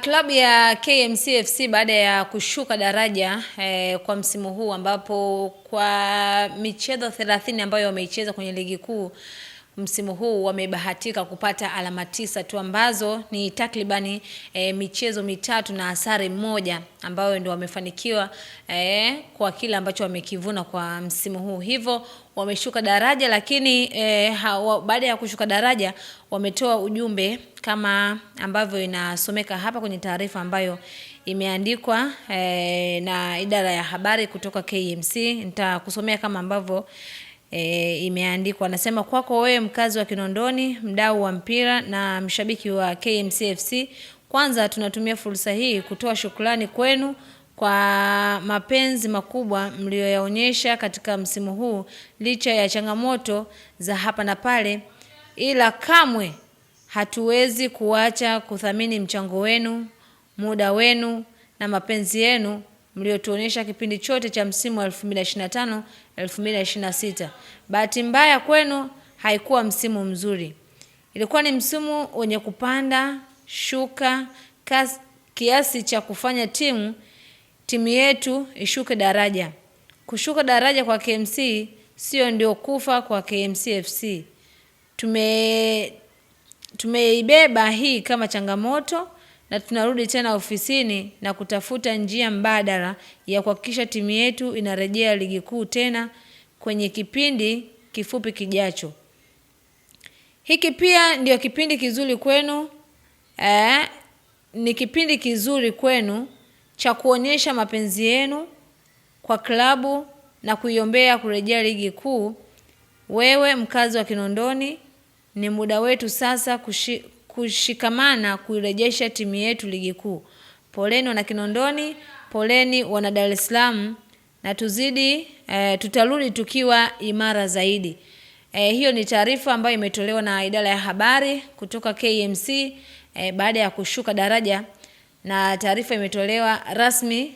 Klabu ya KMC FC baada ya kushuka daraja kwa msimu huu, ambapo kwa michezo 30 ambayo wameicheza kwenye ligi kuu msimu huu wamebahatika kupata alama 9 tu, ambazo ni takribani michezo mitatu na sare moja, ambayo ndio wamefanikiwa kwa kile ambacho wamekivuna kwa msimu huu. Hivyo wameshuka daraja, lakini baada ya kushuka daraja wametoa ujumbe kama ambavyo inasomeka hapa kwenye taarifa ambayo imeandikwa na idara ya habari kutoka KMC. Nitakusomea kama ambavyo imeandikwa. Nasema, kwako wewe mkazi wa Kinondoni, mdau wa mpira na mshabiki wa KMC FC, kwanza tunatumia fursa hii kutoa shukrani kwenu kwa mapenzi makubwa mlioyaonyesha katika msimu huu licha ya changamoto za hapa na pale, ila kamwe hatuwezi kuacha kuthamini mchango wenu, muda wenu na mapenzi yenu mliotuonyesha kipindi chote cha msimu wa 2025-2026. Bahati mbaya kwenu haikuwa msimu mzuri. Ilikuwa ni msimu wenye kupanda shuka kiasi cha kufanya timu yetu ishuke daraja. Kushuka daraja kwa KMC sio ndio kufa kwa KMC FC. Tumeibeba hii kama changamoto na tunarudi tena ofisini na kutafuta njia mbadala ya kuhakikisha timu yetu inarejea ligi kuu tena kwenye kipindi kifupi kijacho. Hiki pia ndio kipindi kizuri kwenu, ni kipindi kizuri kwenu cha kuonyesha mapenzi yenu kwa klabu na kuiombea kurejea ligi kuu. Wewe mkazi wa Kinondoni, ni muda wetu sasa kushikamana kuirejesha timu yetu ligi kuu. Poleni wana Kinondoni, poleni wana Dar es Salaam, na tutarudi tukiwa imara zaidi. Hiyo ni taarifa ambayo imetolewa na idara ya habari kutoka KMC baada ya kushuka daraja, na taarifa imetolewa rasmi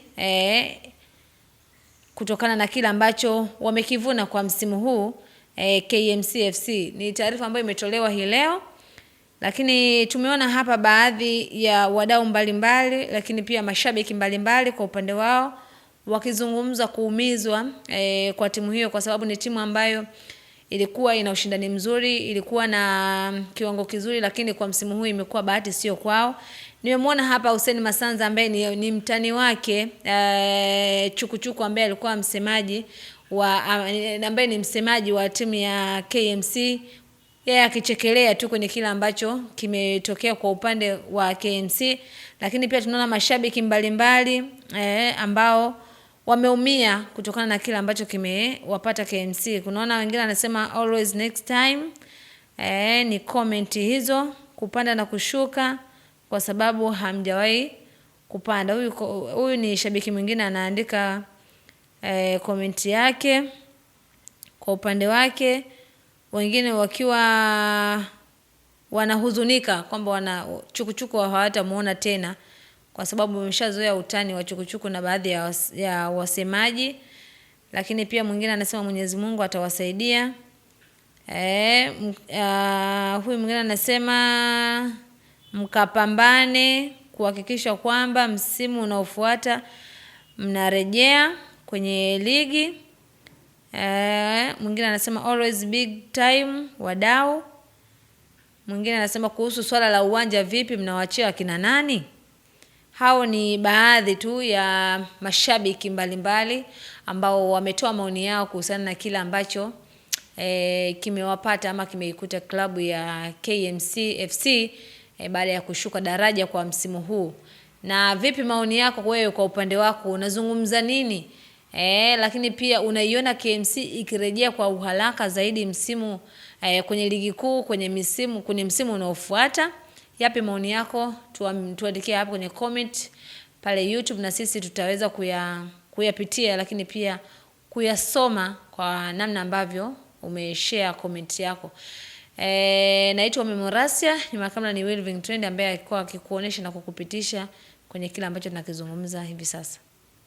kutokana na kile ambacho wamekivuna kwa msimu huu KMC FC. Ni taarifa ambayo imetolewa hii leo, lakini tumeona hapa baadhi ya wadau mbalimbali, lakini pia mashabiki mbalimbali kwa upande wao wakizungumza kuumizwa kwa timu hiyo, kwa sababu ni timu ambayo ilikuwa ina ushindani mzuri, ilikuwa na kiwango kizuri, lakini kwa msimu huu imekuwa bahati sio kwao. Nimemwona hapa Hussein Masanza ambaye ni mtani wake Chukuchuku, ambaye alikuwa msemaji ambaye ni msemaji wa timu ya KMC, yeye akichekelea tu kwenye kile ambacho kimetokea kwa upande wa KMC. Lakini pia tunaona mashabiki mbalimbali ambao wameumia kutokana na kile ambacho kimewapata KMC. Kunaona wengine anasema always next time. Ni comment hizo, kupanda na kushuka kwa sababu hamjawahi kupanda. Huyu ni shabiki mwingine anaandika comment yake kwa upande wake, wengine wakiwa wanahuzunika kwamba Chukuchuku hawatamuona tena, kwa sababu wameshazoea utani wa Chukuchuku na baadhi ya wasemaji. Lakini pia mwingine anasema Mwenyezi Mungu atawasaidia. Huyu mwingine anasema mkapambane kuhakikisha kwamba msimu unaofuata mnarejea kwenye ligi. Mwingine anasema always big time wadau. Mwingine anasema kuhusu swala la uwanja vipi, mnawaachia akina nani? Hao ni baadhi tu ya mashabiki mbalimbali ambao wametoa maoni yao kuhusiana na kila ambacho kimewapata ama kimeikuta klabu ya KMC FC baada ya kushuka daraja kwa msimu huu. Na vipi maoni yako wewe kwa upande wako, unazungumza nini? Lakini pia unaiona KMC ikirejea kwa uharaka zaidi msimu kwenye ligi kuu kwenye msimu unaofuata? Yapi maoni yako? Tuandikie hapo kwenye comment pale YouTube, na sisi tutaweza kuyapitia, lakini pia kuyasoma kwa namna ambavyo umeshare comment yako. Naitwa Memorasia, ni makamla ni Wilving Trend ambaye alikuwa akikuonesha na kukupitisha kwenye kila ambacho tunakizungumza hivi sasa.